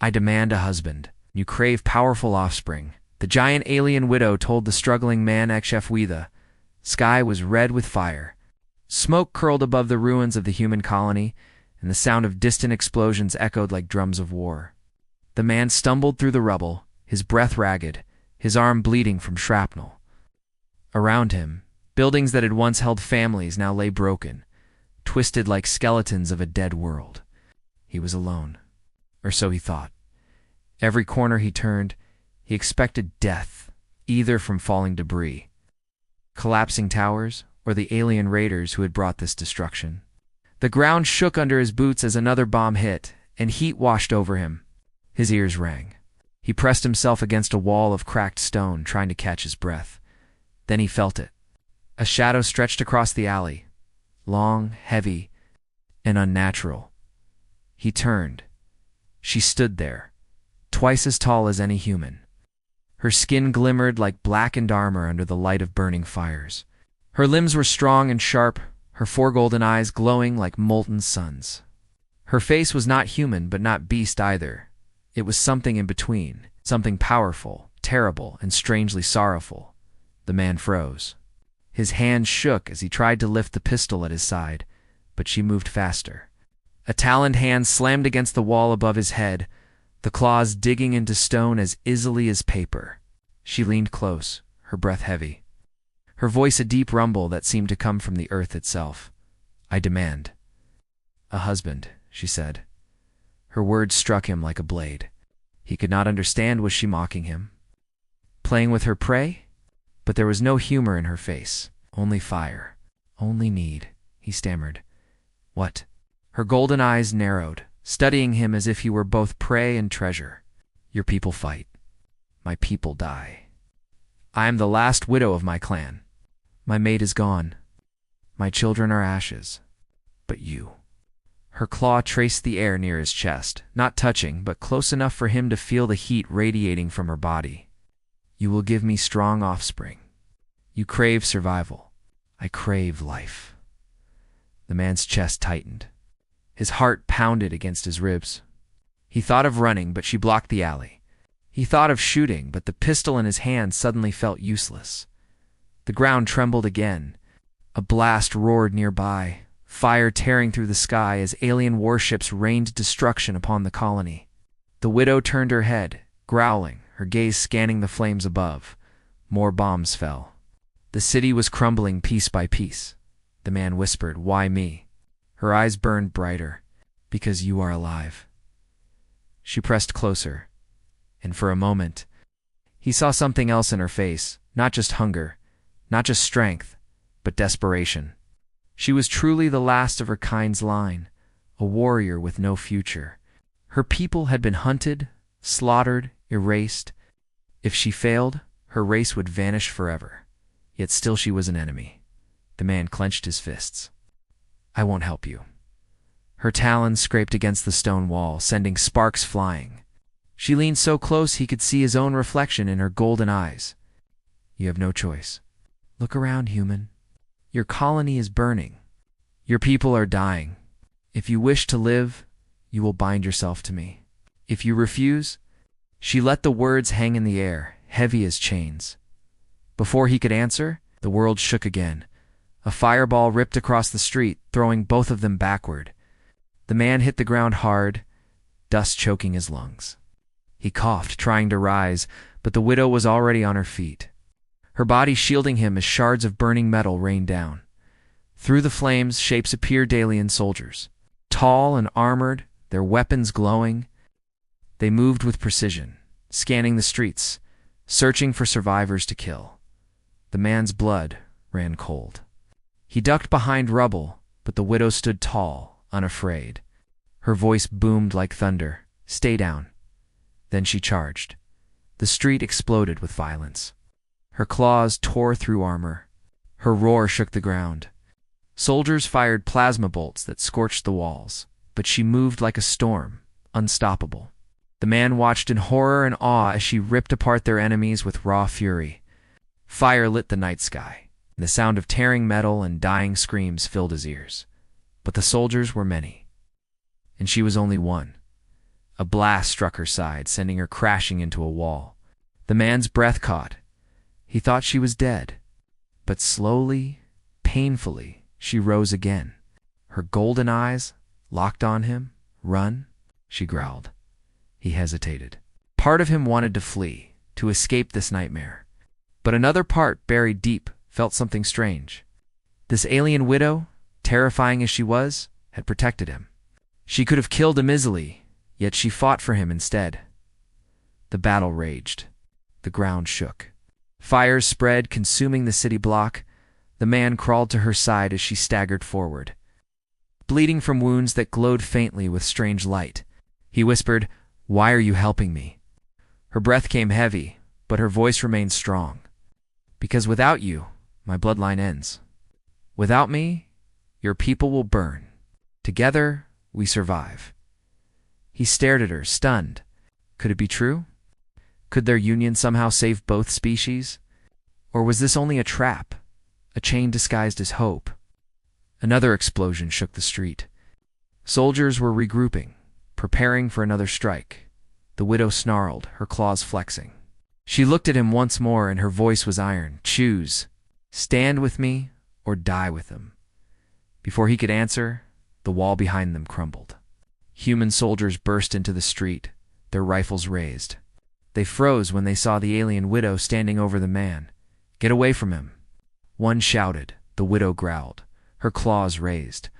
I demand a husband. You crave powerful offspring. The giant alien widow told the struggling man The sky was red with fire. Smoke curled above the ruins of the human colony, and the sound of distant explosions echoed like drums of war. The man stumbled through the rubble, his breath ragged, his arm bleeding from shrapnel. Around him, buildings that had once held families now lay broken, twisted like skeletons of a dead world. He was alone, or so he thought. Every corner he turned, he expected death, either from falling debris, collapsing towers, or the alien raiders who had brought this destruction. The ground shook under his boots as another bomb hit, and heat washed over him. His ears rang. He pressed himself against a wall of cracked stone, trying to catch his breath. Then he felt it. A shadow stretched across the alley, long, heavy, and unnatural. He turned. She stood there, twice as tall as any human. Her skin glimmered like blackened armor under the light of burning fires. Her limbs were strong and sharp, her four golden eyes glowing like molten suns. Her face was not human, but not beast either. It was something in between, something powerful, terrible, and strangely sorrowful. The man froze. His hand shook as he tried to lift the pistol at his side, but she moved faster. A taloned hand slammed against the wall above his head, the claws digging into stone as easily as paper. She leaned close, her breath heavy, her voice a deep rumble that seemed to come from the earth itself. I demand a husband, she said. Her words struck him like a blade. He could not understand. Was she mocking him? Playing with her prey? But there was no humor in her face. Only fire. Only need, he stammered. What? Her golden eyes narrowed, studying him as if he were both prey and treasure. Your people fight. My people die. I am the last widow of my clan. My mate is gone. My children are ashes. But you. Her claw traced the air near his chest, not touching, but close enough for him to feel the heat radiating from her body. You will give me strong offspring. You crave survival. I crave life. The man's chest tightened. His heart pounded against his ribs. He thought of running, but she blocked the alley. He thought of shooting, but the pistol in his hand suddenly felt useless. The ground trembled again. A blast roared nearby, fire tearing through the sky as alien warships rained destruction upon the colony. The widow turned her head, growling, her gaze scanning the flames above. More bombs fell. The city was crumbling piece by piece. The man whispered, "Why me?" Her eyes burned brighter. "Because you are alive." She pressed closer, and for a moment, he saw something else in her face, not just hunger, not just strength, but desperation. She was truly the last of her kind's line, a warrior with no future. Her people had been hunted, slaughtered, erased. If she failed, her race would vanish forever. Yet still she was an enemy. The man clenched his fists. I won't help you. Her talons scraped against the stone wall, sending sparks flying. She leaned so close he could see his own reflection in her golden eyes. You have no choice. Look around, human. Your colony is burning. Your people are dying. If you wish to live, you will bind yourself to me. If you refuse, she let the words hang in the air, heavy as chains. Before he could answer, the world shook again. A fireball ripped across the street, throwing both of them backward. The man hit the ground hard, dust choking his lungs. He coughed, trying to rise, but the widow was already on her feet, her body shielding him as shards of burning metal rained down. Through the flames, shapes appeared alien soldiers. Tall and armored, their weapons glowing. They moved with precision, scanning the streets, searching for survivors to kill. The man's blood ran cold. He ducked behind rubble, but the widow stood tall, unafraid. Her voice boomed like thunder. Stay down. Then she charged. The street exploded with violence. Her claws tore through armor. Her roar shook the ground. Soldiers fired plasma bolts that scorched the walls, but she moved like a storm, unstoppable. The man watched in horror and awe as she ripped apart their enemies with raw fury. Fire lit the night sky, and the sound of tearing metal and dying screams filled his ears. But the soldiers were many, and she was only one. A blast struck her side, sending her crashing into a wall. The man's breath caught. He thought she was dead. But slowly, painfully, she rose again. Her golden eyes locked on him. "Run," she growled. He hesitated. Part of him wanted to flee, to escape this nightmare. But another part, buried deep, felt something strange. This alien widow, terrifying as she was, had protected him. She could have killed him easily, yet she fought for him instead. The battle raged. The ground shook. Fires spread, consuming the city block. The man crawled to her side as she staggered forward, bleeding from wounds that glowed faintly with strange light. He whispered, "Why are you helping me?" Her breath came heavy, but her voice remained strong. "Because without you, my bloodline ends. Without me, your people will burn. Together, we survive." He stared at her, stunned. Could it be true? Could their union somehow save both species? Or was this only a trap, a chain disguised as hope? Another explosion shook the street. Soldiers were regrouping, preparing for another strike. The widow snarled, her claws flexing. She looked at him once more, and her voice was iron. "Choose. Stand with me or die with them." Before he could answer, the wall behind them crumbled. Human soldiers burst into the street, their rifles raised. They froze when they saw the alien widow standing over the man. "Get away from him." One shouted. The widow growled, her claws raised.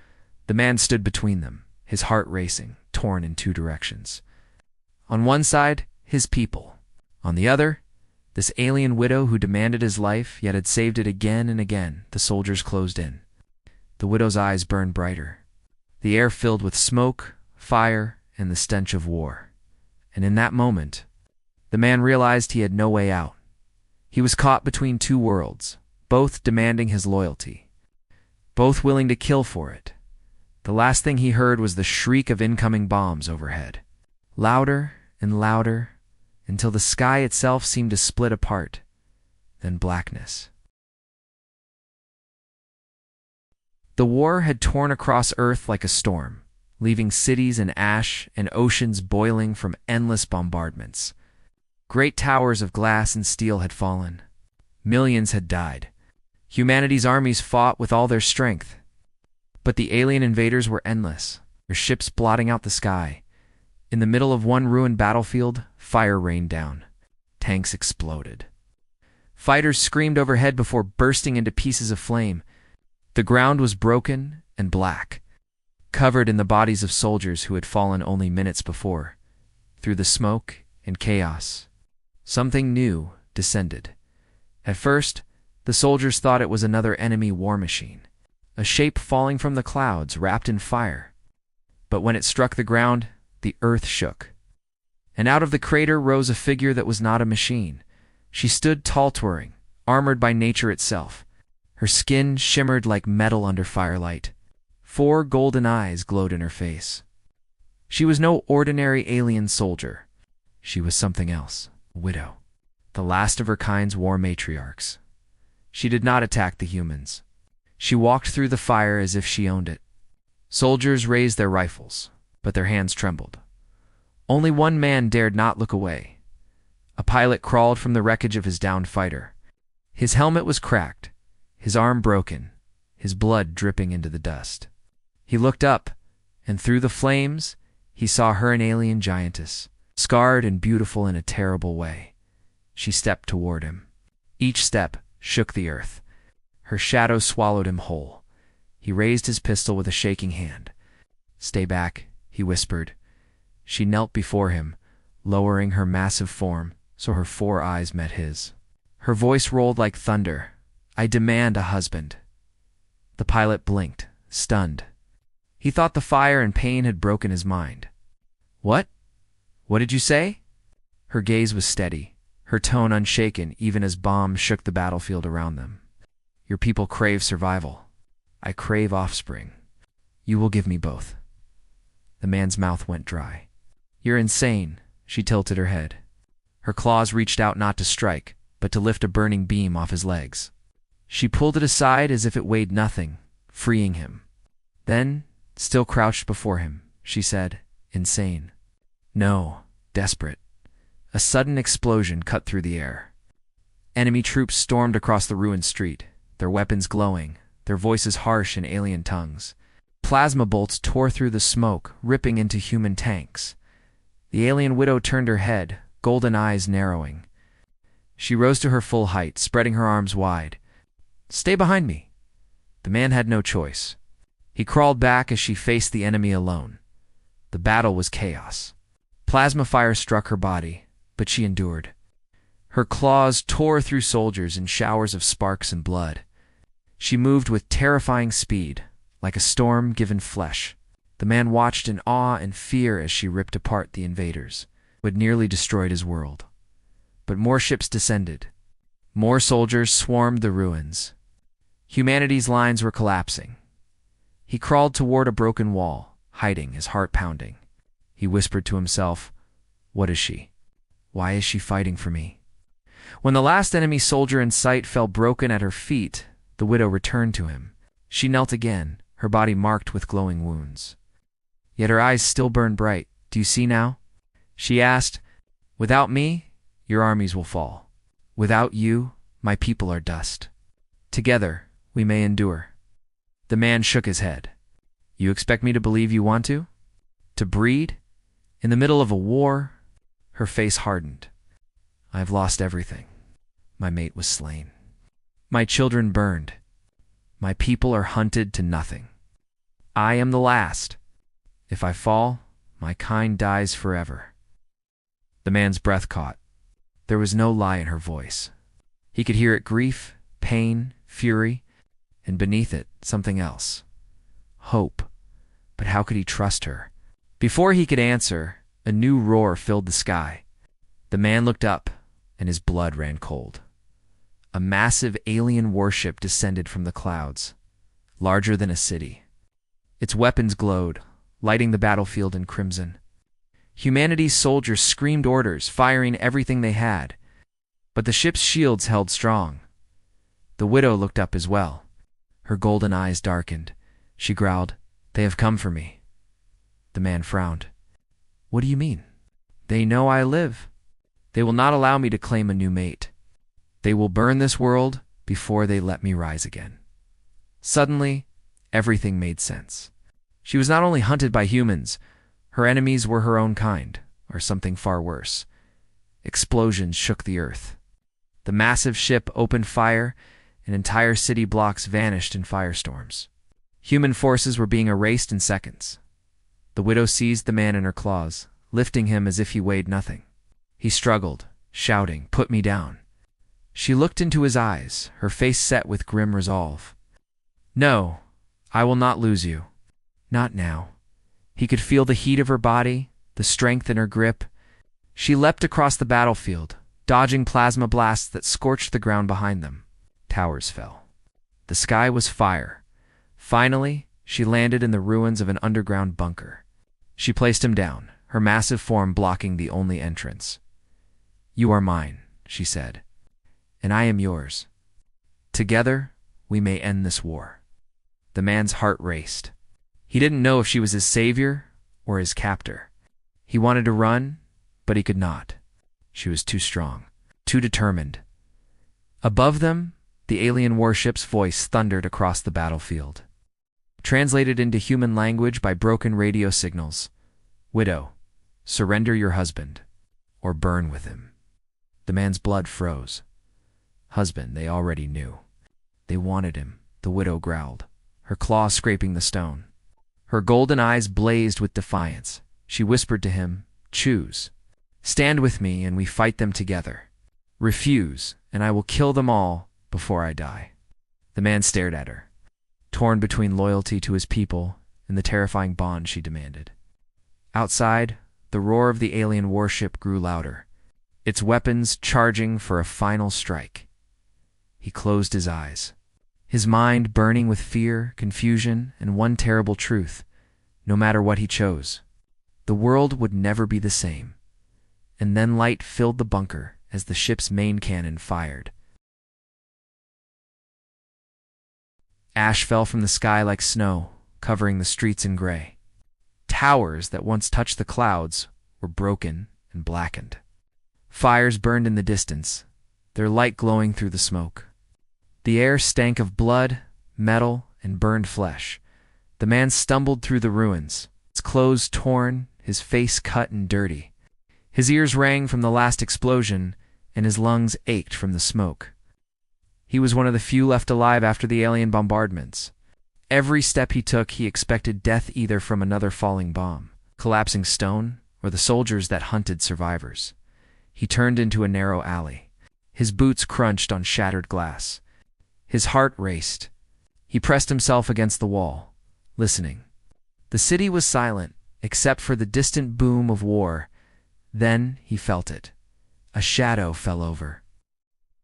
The man stood between them, his heart racing, torn in two directions. On one side, his people. On the other, this alien widow who demanded his life, yet had saved it again and again. The soldiers closed in. The widow's eyes burned brighter. The air filled with smoke, fire, and the stench of war. And in that moment, the man realized he had no way out. He was caught between two worlds, both demanding his loyalty, both willing to kill for it. The last thing he heard was the shriek of incoming bombs overhead. Louder and louder, until the sky itself seemed to split apart. Then blackness. The war had torn across Earth like a storm, leaving cities in ash and oceans boiling from endless bombardments. Great towers of glass and steel had fallen. Millions had died. Humanity's armies fought with all their strength. But the alien invaders were endless, their ships blotting out the sky. In the middle of one ruined battlefield, fire rained down. Tanks exploded. Fighters screamed overhead before bursting into pieces of flame. The ground was broken and black, covered in the bodies of soldiers who had fallen only minutes before. Through the smoke and chaos, something new descended. At first, the soldiers thought it was another enemy war machine, a shape falling from the clouds wrapped in fire. But when it struck the ground, the earth shook. And out of the crater rose a figure that was not a machine. She stood tall towering, armored by nature itself. Her skin shimmered like metal under firelight. 4 golden eyes glowed in her face. She was no ordinary alien soldier. She was something else, a widow, the last of her kind's war matriarchs. She did not attack the humans. She walked through the fire as if she owned it. Soldiers raised their rifles, but their hands trembled. Only one man dared not look away. A pilot crawled from the wreckage of his downed fighter. His helmet was cracked, his arm broken, his blood dripping into the dust. He looked up, and through the flames, he saw her, an alien giantess, scarred and beautiful in a terrible way. She stepped toward him. Each step shook the earth. Her shadow swallowed him whole. He raised his pistol with a shaking hand. "Stay back," he whispered. She knelt before him, lowering her massive form so her 4 eyes met his. Her voice rolled like thunder. "I demand a husband." The pilot blinked, stunned. He thought the fire and pain had broken his mind. "What? What did you say?" Her gaze was steady, her tone unshaken even as bombs shook the battlefield around them. "Your people crave survival. I crave offspring. You will give me both." The man's mouth went dry. "You're insane." She tilted her head. Her claws reached out not to strike, but to lift a burning beam off his legs. She pulled it aside as if it weighed nothing, freeing him. Then, still crouched before him, she said, "Insane. No, desperate. A sudden explosion cut through the air. Enemy troops stormed across the ruined street, their weapons glowing, their voices harsh in alien tongues. Plasma bolts tore through the smoke, ripping into human tanks. The alien widow turned her head, golden eyes narrowing. She rose to her full height, spreading her arms wide. "Stay behind me." The man had no choice. He crawled back as she faced the enemy alone. The battle was chaos. Plasma fire struck her body, but she endured. Her claws tore through soldiers in showers of sparks and blood. She moved with terrifying speed, like a storm given flesh. The man watched in awe and fear as she ripped apart the invaders, who had nearly destroyed his world. But more ships descended. More soldiers swarmed the ruins. Humanity's lines were collapsing. He crawled toward a broken wall, hiding, his heart pounding. He whispered to himself, "What is she? Why is she fighting for me?" When the last enemy soldier in sight fell broken at her feet, the widow returned to him. She knelt again, her body marked with glowing wounds. Yet her eyes still burned bright. "Do you see now?" she asked. "Without me, your armies will fall. Without you, my people are dust. Together, we may endure." The man shook his head. "You expect me to believe you want to? To breed? In the middle of a war?" Her face hardened. "I have lost everything. My mate was slain. My children burned. My people are hunted to nothing. I am the last. If I fall, my kind dies forever." The man's breath caught. There was no lie in her voice. He could hear it: grief, pain, fury, and beneath it, something else. Hope. But how could he trust her? Before he could answer, a new roar filled the sky. The man looked up, and his blood ran cold. A massive alien warship descended from the clouds, larger than a city. Its weapons glowed, lighting the battlefield in crimson. Humanity's soldiers screamed orders, firing everything they had. But the ship's shields held strong. The widow looked up as well. Her golden eyes darkened. She growled, "They have come for me." The man frowned. "What do you mean?" "They know I live. They will not allow me to claim a new mate. They will burn this world before they let me rise again." Suddenly, everything made sense. She was not only hunted by humans, her enemies were her own kind, or something far worse. Explosions shook the earth. The massive ship opened fire, and entire city blocks vanished in firestorms. Human forces were being erased in seconds. The widow seized the man in her claws, lifting him as if he weighed nothing. He struggled, shouting, "Put me down." She looked into his eyes, her face set with grim resolve. "No, I will not lose you. Not now." He could feel the heat of her body, the strength in her grip. She leapt across the battlefield, dodging plasma blasts that scorched the ground behind them. Towers fell. The sky was fire. Finally, she landed in the ruins of an underground bunker. She placed him down, her massive form blocking the only entrance. "You are mine," she said, "and I am yours. Together, we may end this war." The man's heart raced. He didn't know if she was his savior or his captor. He wanted to run, but he could not. She was too strong, too determined. Above them, the alien warship's voice thundered across the battlefield. Translated into human language by broken radio signals: "Widow, surrender your husband, or burn with him." The man's blood froze. Husband, they already knew. They wanted him, the widow growled, her claws scraping the stone. Her golden eyes blazed with defiance. She whispered to him, "Choose. Stand with me and we fight them together. Refuse, and I will kill them all before I die." The man stared at her, torn between loyalty to his people and the terrifying bond she demanded. Outside, the roar of the alien warship grew louder, its weapons charging for a final strike. He closed his eyes, his mind burning with fear, confusion, and one terrible truth: no matter what he chose, the world would never be the same. And then light filled the bunker as the ship's main cannon fired. Ash fell from the sky like snow, covering the streets in gray. Towers that once touched the clouds were broken and blackened. Fires burned in the distance, their light glowing through the smoke. The air stank of blood, metal, and burned flesh. The man stumbled through the ruins, his clothes torn, his face cut and dirty. His ears rang from the last explosion, and his lungs ached from the smoke. He was one of the few left alive after the alien bombardments. Every step he took, he expected death either from another falling bomb, collapsing stone, or the soldiers that hunted survivors. He turned into a narrow alley. His boots crunched on shattered glass. His heart raced. He pressed himself against the wall, listening. The city was silent, except for the distant boom of war. Then he felt it. A shadow fell over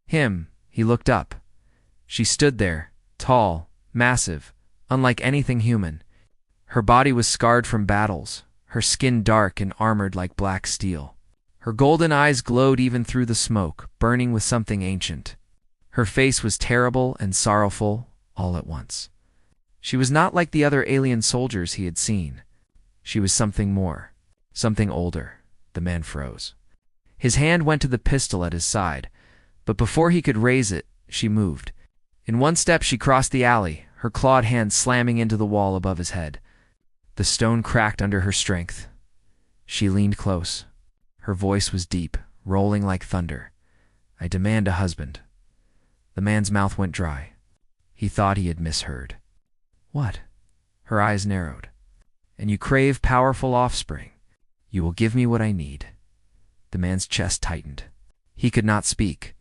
him. He looked up. She stood there, tall, massive, unlike anything human. Her body was scarred from battles, her skin dark and armored like black steel. Her golden eyes glowed even through the smoke, burning with something ancient. Her face was terrible and sorrowful all at once. She was not like the other alien soldiers he had seen. She was something more, something older. The man froze. His hand went to the pistol at his side, but before he could raise it, she moved. In one step she crossed the alley, her clawed hand slamming into the wall above his head. The stone cracked under her strength. She leaned close. Her voice was deep, rolling like thunder. "I demand a husband." The man's mouth went dry. He thought he had misheard. "What?" Her eyes narrowed. "And you crave powerful offspring. You will give me what I need." The man's chest tightened. He could not speak.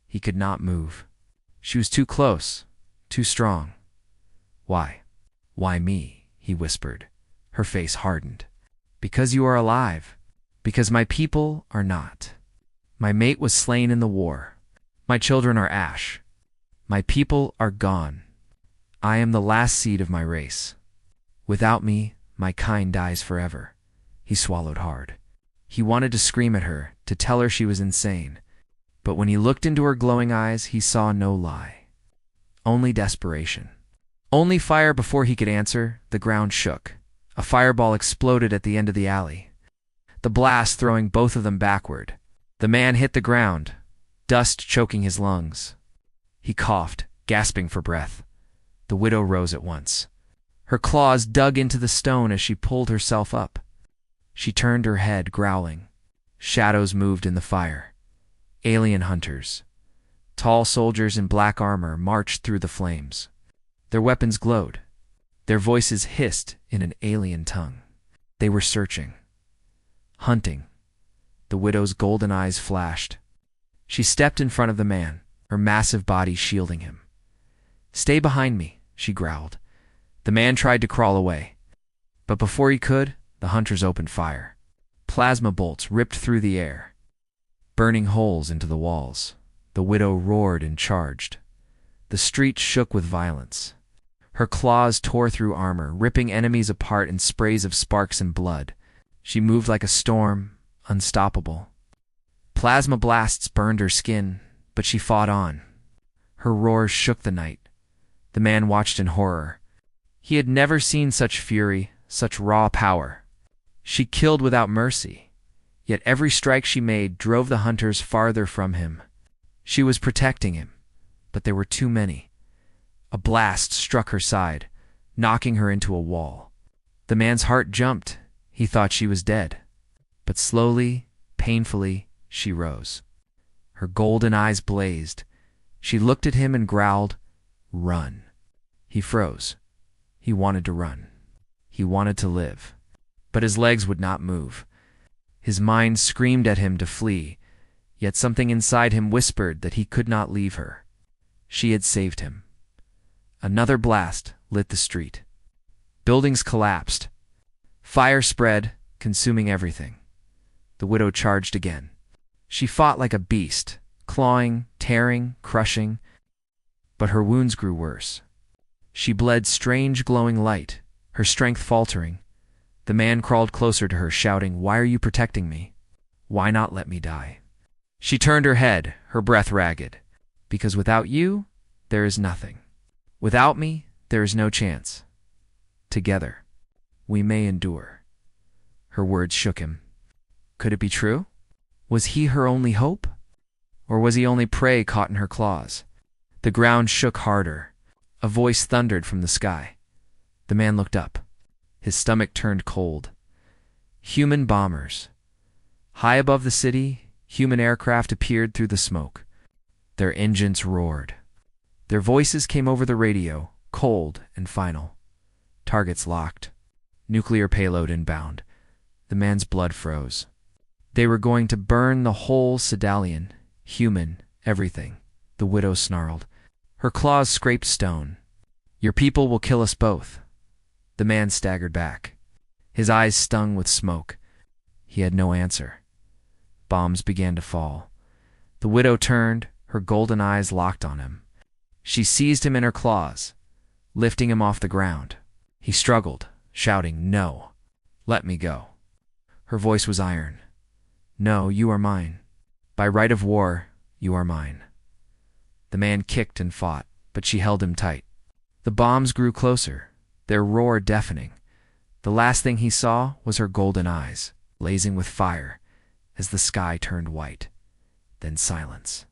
He could not move. She was too close, too strong. "Why? Why me?" he whispered. Her face hardened. "Because you are alive. Because my people are not. My mate was slain in the war. My children are ash. My people are gone. I am the last seed of my race. Without me, my kind dies forever." He swallowed hard. He wanted to scream at her, to tell her she was insane. But when he looked into her glowing eyes, he saw no lie. Only desperation. Only fire. Before he could answer, the ground shook. A fireball exploded at the end of the alley, the blast throwing both of them backward. The man hit the ground, dust choking his lungs. He coughed, gasping for breath. The widow rose at once. Her claws dug into the stone as she pulled herself up. She turned her head, growling. Shadows moved in the fire. Alien hunters. Tall soldiers in black armor marched through the flames. Their weapons glowed. Their voices hissed in an alien tongue. They were searching. Hunting. The widow's golden eyes flashed. She stepped in front of the man, her massive body shielding him. "Stay behind me," she growled. The man tried to crawl away. But before he could, the hunters opened fire. Plasma bolts ripped through the air, burning holes into the walls. The widow roared and charged. The street shook with violence. Her claws tore through armor, ripping enemies apart in sprays of sparks and blood. She moved like a storm, unstoppable. Plasma blasts burned her skin, but she fought on. Her roars shook the night. The man watched in horror. He had never seen such fury, such raw power. She killed without mercy, yet every strike she made drove the hunters farther from him. She was protecting him, but there were too many. A blast struck her side, knocking her into a wall. The man's heart jumped. He thought she was dead. But slowly, painfully, she rose. Her golden eyes blazed. She looked at him and growled, "Run." He froze. He wanted to run. He wanted to live. But his legs would not move. His mind screamed at him to flee, yet something inside him whispered that he could not leave her. She had saved him. Another blast lit the street. Buildings collapsed. Fire spread, consuming everything. The widow charged again. She fought like a beast, clawing, tearing, crushing, but her wounds grew worse. She bled strange glowing light, her strength faltering. The man crawled closer to her, shouting, "Why are you protecting me? Why not let me die?" She turned her head, her breath ragged. "Because without you, there is nothing. Without me, there is no chance. Together, we may endure." Her words shook him. Could it be true? Was he her only hope? Or was he only prey caught in her claws? The ground shook harder. A voice thundered from the sky. The man looked up. His stomach turned cold. Human bombers. High above the city, human aircraft appeared through the smoke. Their engines roared. Their voices came over the radio, cold and final. Targets locked. Nuclear payload inbound. The man's blood froze. They were going to burn the whole Sedalian, human, everything, the widow snarled. Her claws scraped stone. Your people will kill us both. The man staggered back. His eyes stung with smoke. He had no answer. Bombs began to fall. The widow turned, her golden eyes locked on him. She seized him in her claws, lifting him off the ground. He struggled, shouting, "No, let me go." Her voice was iron. "No, you are mine. By right of war, you are mine." The man kicked and fought, but she held him tight. The bombs grew closer, their roar deafening. The last thing he saw was her golden eyes, blazing with fire, as the sky turned white. Then silence.